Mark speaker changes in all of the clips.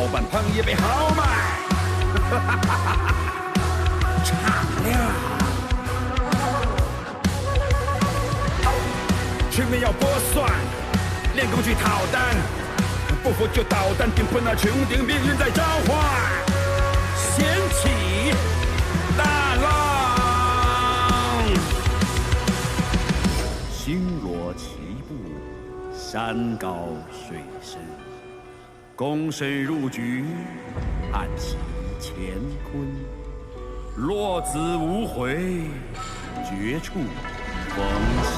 Speaker 1: 板胖也被豪迈。敞亮，全面要剥蒜，练功去讨单，不服就捣蛋，顶喷那穹顶，命运在召唤，掀起大浪，星罗棋布，山高水深，躬身入局，暗袭乾坤。落子无悔，绝处逢生。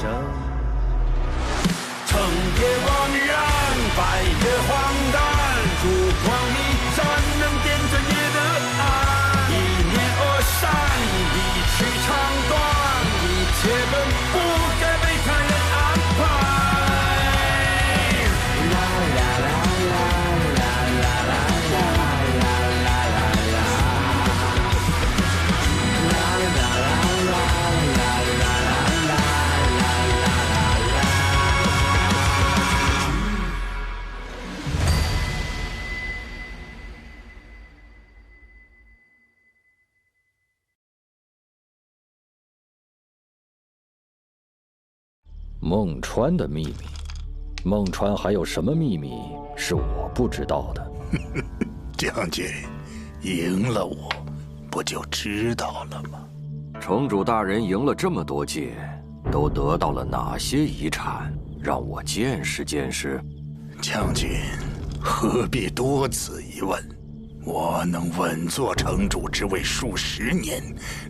Speaker 1: 成也枉然，败也荒诞。烛光一盏，能点着夜的暗。一念而闪，一曲长短，一切本不该被他人安排。
Speaker 2: 孟川的秘密，孟川还有什么秘密是我不知道的？
Speaker 3: 将军，赢了我，不就知道了吗？
Speaker 2: 城主大人赢了这么多届，都得到了哪些遗产？让我见识见识。
Speaker 3: 将军，何必多此一问？我能稳坐城主之位数十年，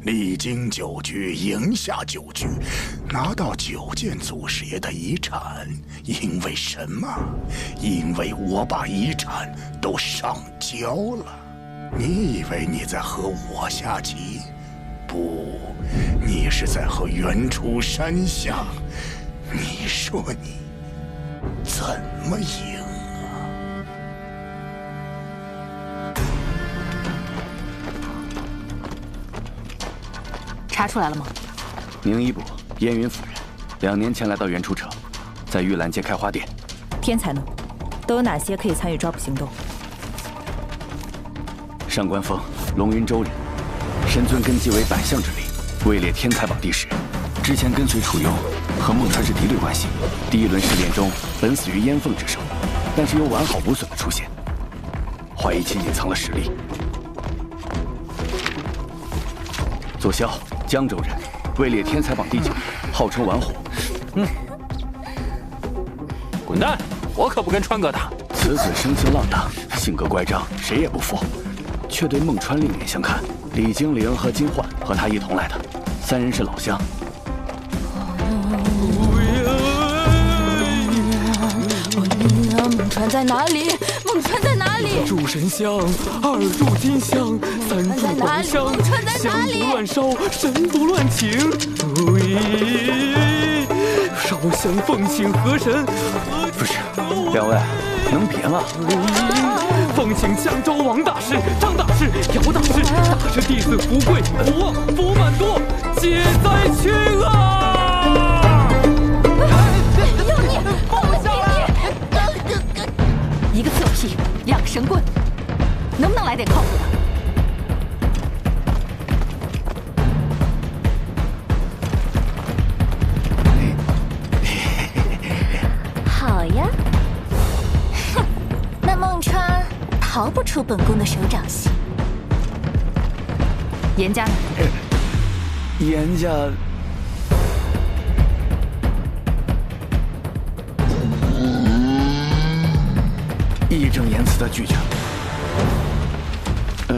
Speaker 3: 历经9局，赢下9局，拿到9件祖师爷的遗产，因为什么？因为我把遗产都上交了。你以为你在和我下棋？不，你是在和袁初山下。你说你怎么赢？
Speaker 4: 查出来了吗？
Speaker 5: 宁一部、燕云夫人，2年前来到袁初城，在玉兰街开花店。
Speaker 4: 天才呢？都有哪些可以参与抓捕行动？
Speaker 5: 上官峰，龙云州人，神尊根基为百象之力，位列天才榜第10。之前跟随楚雍，和孟川是敌对关系。第1轮试炼中，本死于燕凤之手，但是又完好无损的出现，怀疑其隐藏了实力。左骁，江州人，位列天才榜第9，号称玩火。
Speaker 6: 滚蛋！我可不跟川哥打。
Speaker 5: 此子生性浪荡，性格乖张，谁也不服，却对孟川另眼相看。李精灵和金焕和他一同来的，3人是老乡。
Speaker 4: 孟川在哪里？孟川在哪里？
Speaker 6: 炷神香，2炷金香，3炷黄香，香不乱烧，神不乱请。烧香奉请河神。
Speaker 5: 不是，2位能别吗？
Speaker 6: 奉请江州王大师、张大师、姚大师，大师弟子福贵、福旺、福满多，皆灾去啊！
Speaker 4: 一个色批，2个神棍，能不能来点靠谱的？
Speaker 7: 好呀，哼，那孟川逃不出本宫的手掌心。
Speaker 4: 严家呢？
Speaker 5: 严家。义正言辞地拒绝了。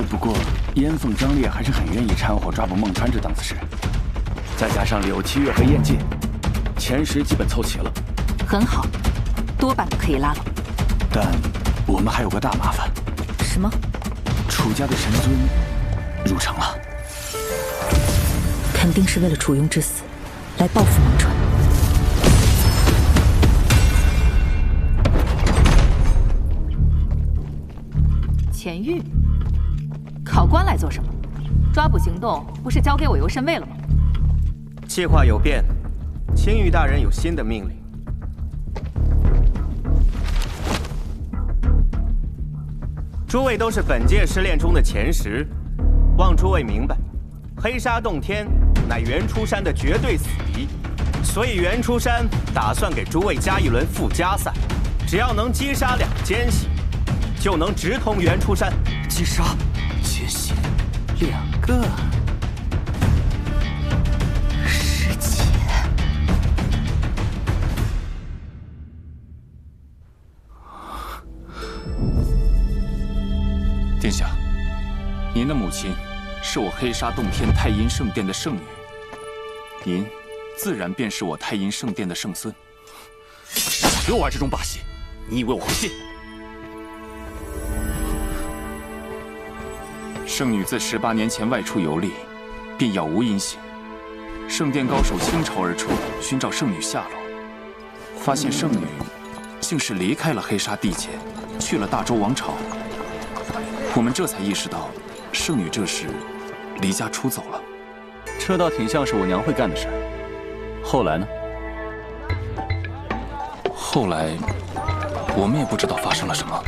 Speaker 5: 不过燕凤、张烈还是很愿意掺和抓捕孟川这档子事，再加上柳七月和燕晋，前10基本凑齐了。
Speaker 4: 很好，多半可以拉拢。
Speaker 5: 但我们还有个大麻烦。
Speaker 4: 什么？
Speaker 5: 楚家的神尊入城了。
Speaker 4: 肯定是为了楚雍之死，来报复孟川。钱玉，考官来做什么？抓捕行动不是交给我游神卫了吗？
Speaker 8: 计划有变，青玉大人有新的命令。诸位都是本届试炼中的前10，望诸位明白，黑沙洞天乃袁初山的绝对死敌，所以袁初山打算给诸位加一轮附加赛，只要能击杀2个奸细，就能直通袁初山。
Speaker 5: 击杀奸细2个，
Speaker 7: 师姐，
Speaker 5: 殿下，您的母亲是我黑沙洞天太阴圣殿的圣女，您自然便是我太阴圣殿的圣孙。少给我玩这种把戏！你以为我会信？圣女自18年前外出游历，便杳无音信。圣殿高手倾巢而出，寻找圣女下落，发现圣女竟是离开了黑沙地界，去了大周王朝。我们这才意识到，圣女这时离家出走了。
Speaker 9: 这倒挺像是我娘会干的事。后来呢？
Speaker 5: 后来，我们也不知道发生了什么。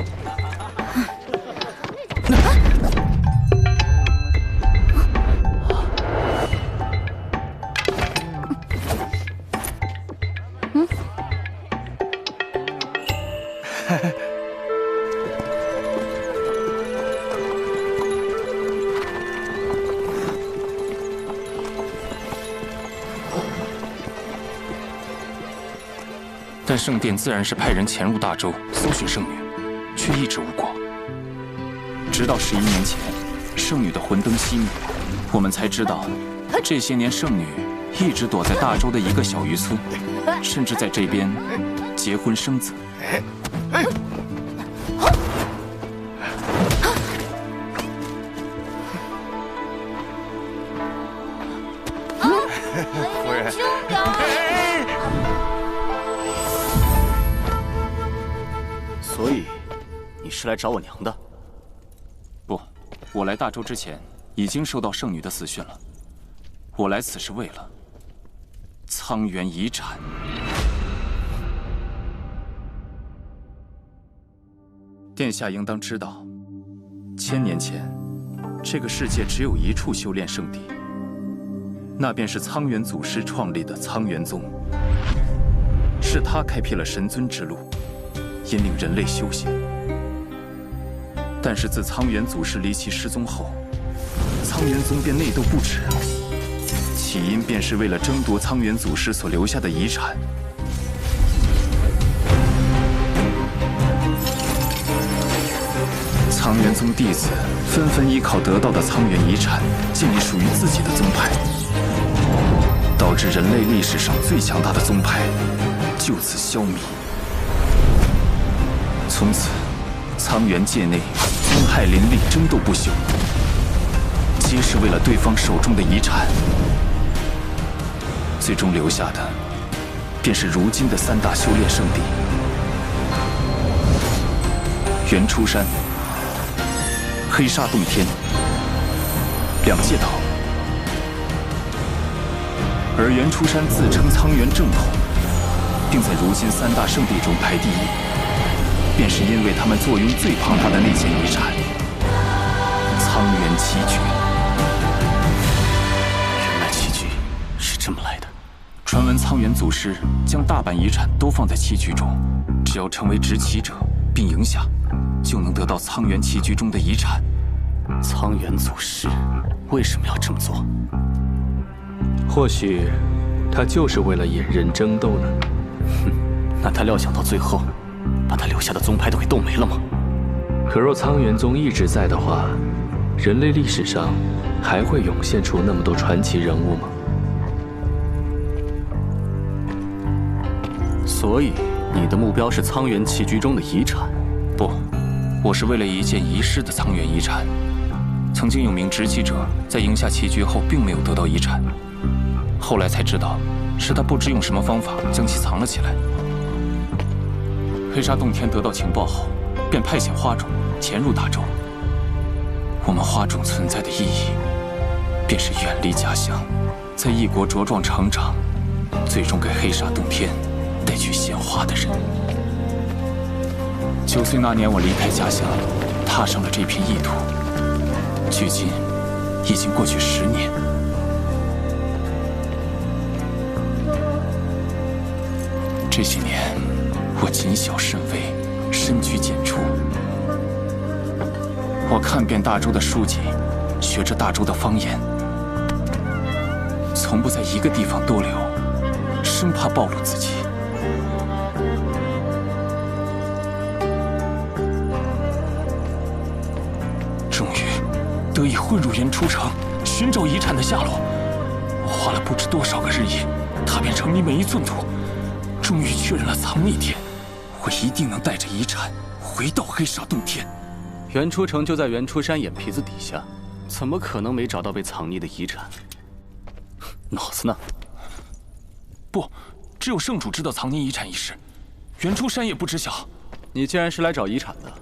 Speaker 5: 但圣殿自然是派人潜入大周搜寻圣女，却一直无果。直到11年前，圣女的魂灯熄灭，我们才知道，这些年圣女一直躲在大周的一个小渔村，甚至在这边结婚生子。
Speaker 7: 夫人。
Speaker 9: 所以，你是来找我娘的？
Speaker 5: 不，我来大周之前已经收到圣女的死讯了。我来此是为了苍原遗产。殿下应当知道，1000年前，这个世界只有一处修炼圣地，那便是苍原祖师创立的苍原宗。是他开辟了神尊之路，引领人类修行。但是自苍原祖师离奇失踪后，苍原宗便内斗不止，起因便是为了争夺苍原祖师所留下的遗产。苍原宗弟子纷纷依靠得到的苍原遗产，建立属于自己的宗派，导致人类历史上最强大的宗派就此消弭。从此，苍原界内宗派林立，争斗不休，皆是为了对方手中的遗产。最终留下的，便是如今的3大修炼圣地：袁初山、黑沙洞天、两界岛。而袁初山自称苍原正统，并在如今3大圣地中排第1。便是因为他们坐拥最庞大的那件遗产——苍原棋局。
Speaker 9: 原来棋局是这么来的。
Speaker 5: 传闻苍原祖师将大半遗产都放在棋局中，只要成为执棋者并赢下，就能得到苍原棋局中的遗产。
Speaker 9: 苍原祖师为什么要这么做？
Speaker 10: 或许他就是为了引人争斗呢。
Speaker 9: 哼，那他料想到最后，把他留下的宗派都给斗没了吗？
Speaker 10: 可若苍原宗一直在的话，人类历史上还会涌现出那么多传奇人物吗？
Speaker 9: 所以，你的目标是苍原棋局中的遗产？
Speaker 5: 不，我是为了一件遗失的苍原遗产。曾经有名执棋者在赢下棋局后，并没有得到遗产，后来才知道，是他不知用什么方法将其藏了起来。黑沙洞天得到情报后，便派遣花种潜入大周。我们花种存在的意义，便是远离家乡，在异国茁壮成长，最终给黑沙洞天带去鲜花的人。9岁那年，我离开家乡，
Speaker 11: 踏上了这片异土，距今已经过去10年。这些年，我谨小慎微，深居简出。我看遍大周的书籍，学着大周的方言，从不在一个地方多留，生怕暴露自己。终于得以混入原初城，寻找遗产的下落。我花了不知多少个日夜，踏遍城里每一寸土，终于确认了藏匿点。我一定能带着遗产回到黑沙洞天。
Speaker 9: 原初城就在原初山眼皮子底下，怎么可能没找到被藏匿的遗产？脑子呢？
Speaker 11: 不，只有圣主知道藏匿遗产一事，原初山也不知晓。
Speaker 9: 你既然是来找遗产的，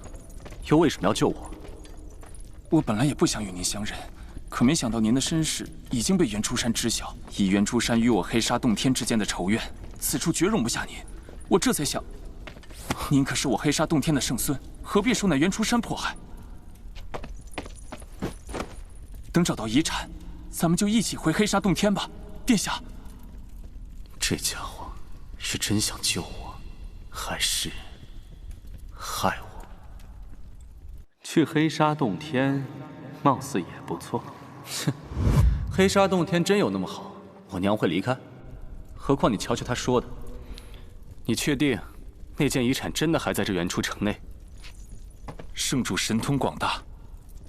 Speaker 9: 又为什么要救我？
Speaker 11: 我本来也不想与您相认，可没想到您的身世已经被原初山知晓。以原初山与我黑沙洞天之间的仇怨，此处绝容不下您。我这才想，您可是我黑沙洞天的圣孙，何必受那原初山迫害？等找到遗产，咱们就一起回黑沙洞天吧，殿下。
Speaker 9: 这家伙是真想救我，还是害我？去黑沙洞天，貌似也不错。哼，黑沙洞天真有那么好，我娘会离开？何况你瞧瞧她说的，你确定那件遗产真的还在这原初城内？
Speaker 11: 圣主神通广大，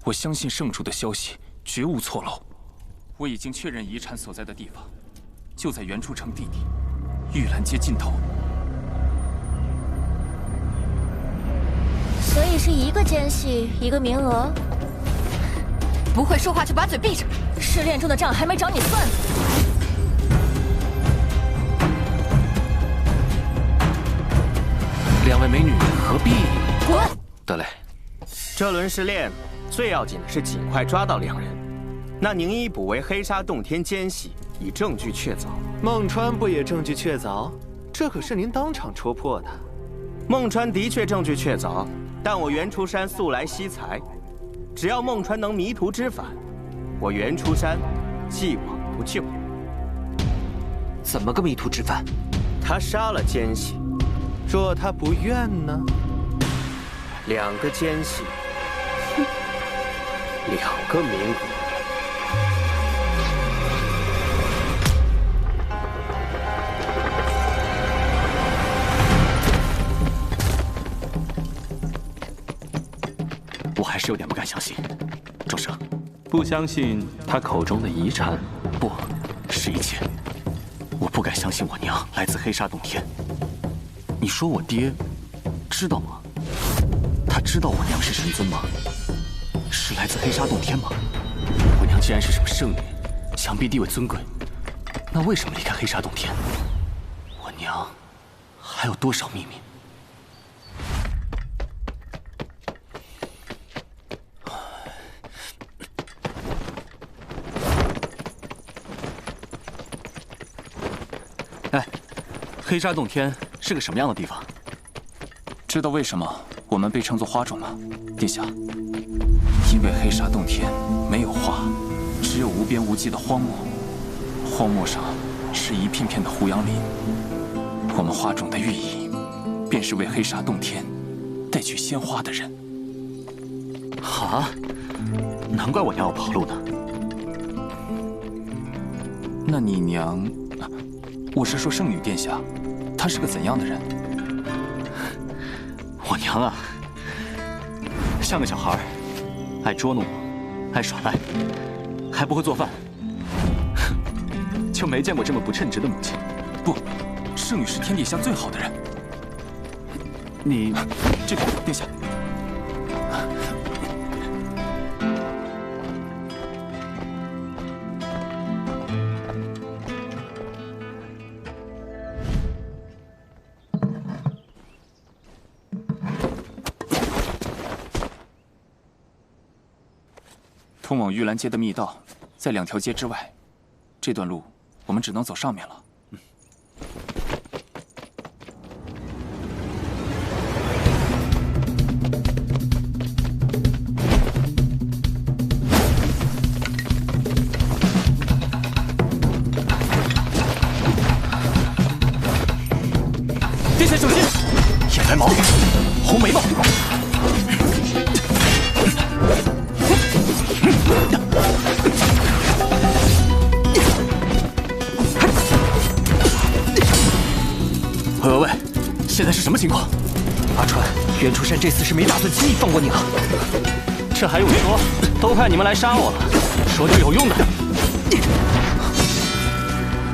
Speaker 11: 我相信圣主的消息绝无错漏。我已经确认遗产所在的地方，就在原初城地底，玉兰街尽头。
Speaker 7: 所以是一个奸细，一个名额。
Speaker 4: 不会说话就把嘴闭上。
Speaker 7: 试炼中的账还没找你算呢。
Speaker 5: 两位美女何必？
Speaker 7: 滚！
Speaker 5: 得嘞。
Speaker 8: 这轮试炼最要紧的是尽快抓到2人。那宁一卜为黑沙洞天奸细，以证据确凿。
Speaker 12: 孟川不也证据确凿？这可是您当场戳破的。
Speaker 8: 孟川的确证据确凿，但我原初山素来惜才，只要孟川能迷途知返，我原初山既往不咎。
Speaker 5: 怎么个迷途知返？
Speaker 8: 他杀了奸细，
Speaker 12: 若他不愿呢
Speaker 8: ？2个奸细，2个名额。
Speaker 9: 我还是有点不敢相信，周生，
Speaker 10: 不相信他口中的遗产？
Speaker 9: 不是一切。我不敢相信我娘来自黑沙洞天。你说我爹知道吗？他知道我娘是神尊吗？是来自黑沙洞天吗？我娘既然是什么圣女，想必地位尊贵，那为什么离开黑沙洞天？我娘还有多少秘密？哎，黑沙洞天是个什么样的地方？
Speaker 11: 知道为什么我们被称作花种吗，殿下？因为黑沙洞天没有花，只有无边无际的荒漠，荒漠上是一片片的胡杨林。我们花种的寓意，便是为黑沙洞天带去鲜花的人。
Speaker 9: 啊，难怪我娘要跑路呢。
Speaker 11: 那你娘，我是说圣女殿下，她是个怎样的人？
Speaker 9: 我娘啊，像个小孩，爱捉弄我，爱耍赖，还不会做饭，就没见过这么不称职的母亲。
Speaker 11: 不，圣女是天底下最好的人。
Speaker 9: 你
Speaker 11: 这个殿下。通往玉兰街的密道，在2条街之外。这段路我们只能走上面了。
Speaker 13: 袁初山这次是没打算轻易放过你了。
Speaker 5: 这还用说？都派你们来杀我了，说句有用的。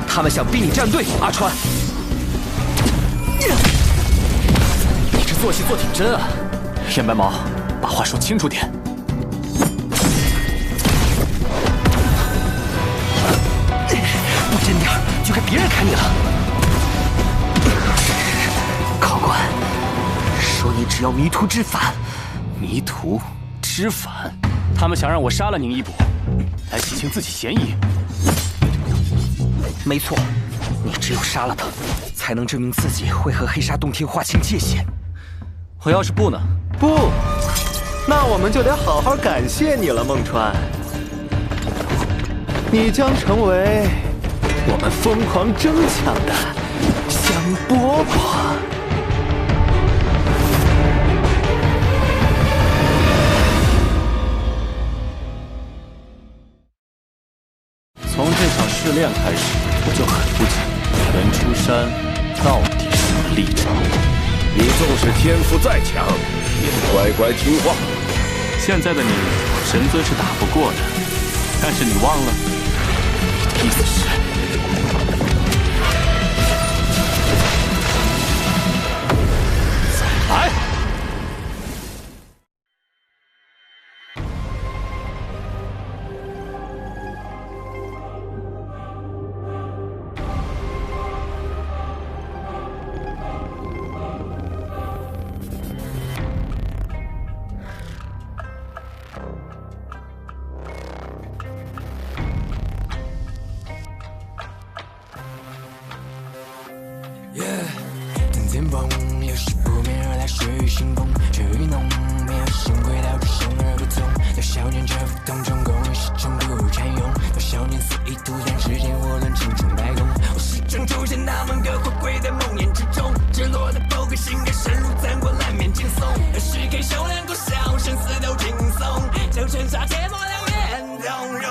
Speaker 13: 他们想逼你站队，阿川。
Speaker 5: 你这做戏做挺真啊！燕白毛，把话说清楚点。
Speaker 13: 不真点就该别人砍你了。考官说你只要迷途知返。
Speaker 5: 迷途知返？他们想让我杀了宁一卜，来洗清自己嫌疑。
Speaker 13: 没错，你只有杀了他，才能证明自己会和黑沙洞天划清界限。
Speaker 5: 我要是不呢？
Speaker 12: 不，那我们就得好好感谢你了，孟川。你将成为我们疯狂争抢的香饽饽。
Speaker 9: 从这场试炼开始，我就很不解，袁初山到底什么立场？
Speaker 14: 你纵使天赋再强，也得乖乖听话。
Speaker 5: 现在的你，神尊是打不过的，但是你忘了，你的意思是？再来！
Speaker 15: 天崩，有时扑面而来，血雨腥风，血雨浓，没有心归到这生而不从。到少年这副同中共，始终不堪用。到少年肆意图将世间祸乱，轻轻摆动。我始终出现那么个活归在梦魇之中，赤裸的剖开心肝，深入残过烂面惊悚。是给手两口笑，生死都轻松，就趁杀切莫两眼动容。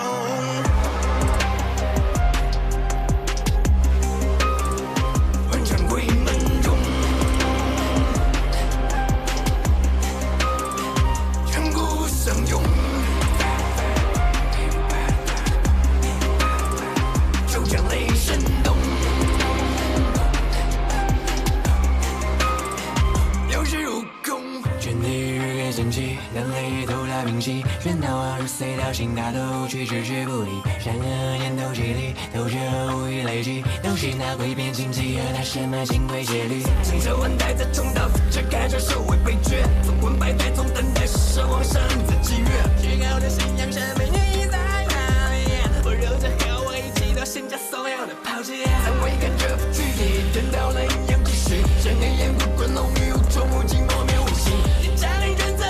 Speaker 15: 两泪都来铭记，喧闹啊，如隧道心大头，去置之不理。善恶念头激励，斗志无以累积，都是那诡辩禁忌，而他什么金规戒律。亲手万代在重蹈覆辙，开着首尾被绝，纵观百代，总等待是往生自己越。至高的信仰，神明你在哪里？我揉着和我一起到现在所有的抛弃，才会感觉不具体，等到了阴阳继续，人黑烟雾滚龙雨，无中无尽，莫名无形。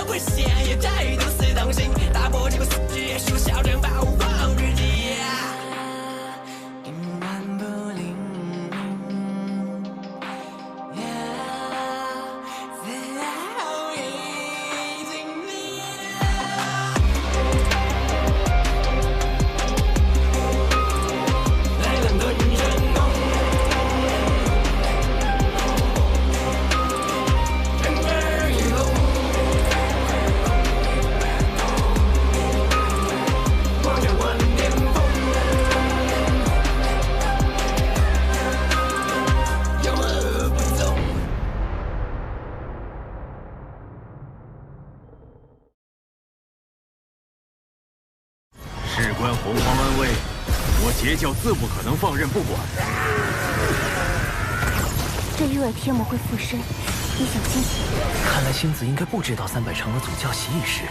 Speaker 15: 危险也在于都是同行，打破这个死局，也输小人把无望日记。阴暗不灵，最后已经灭。来两顿人工，人儿一龙。
Speaker 1: 事关洪荒安危，我截教自不可能放任不管。
Speaker 7: 这玉儿天魔会附身，你小心些。
Speaker 13: 看来星子应该不知道300长的祖教习一事，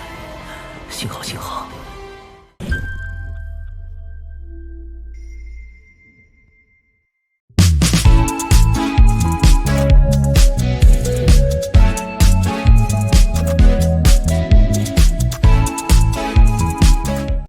Speaker 13: 幸好。